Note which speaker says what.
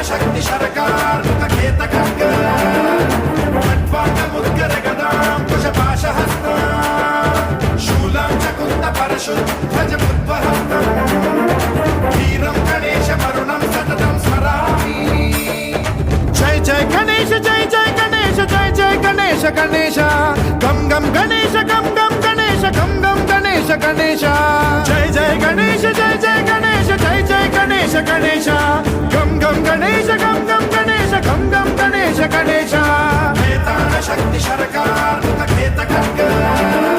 Speaker 1: శక్తి సరకార్ ముఖేత ఖడ్గ ఖట్వాంగ ముద్గర గదాం కుశపాశహస్త శూలాం చకుంద పరశు ధ్వజ ముద్వహస్తం వీరం గణేశ వరుణం సతతం స్మరామి. జై జయ గణేశ జయ జయ గణేశ జయ జయ గణేశ గణేశ గం గం గణేశ గం గం గణేశ గం గం గణేశ గణేశ జయ జయ గణేశ జయ జయ గణేశ జయ జయ గణేశ గణేశ గం గం గణేశ గం గం గణేశ గం గం గణేశ గణేశ. శక్తి సరకార్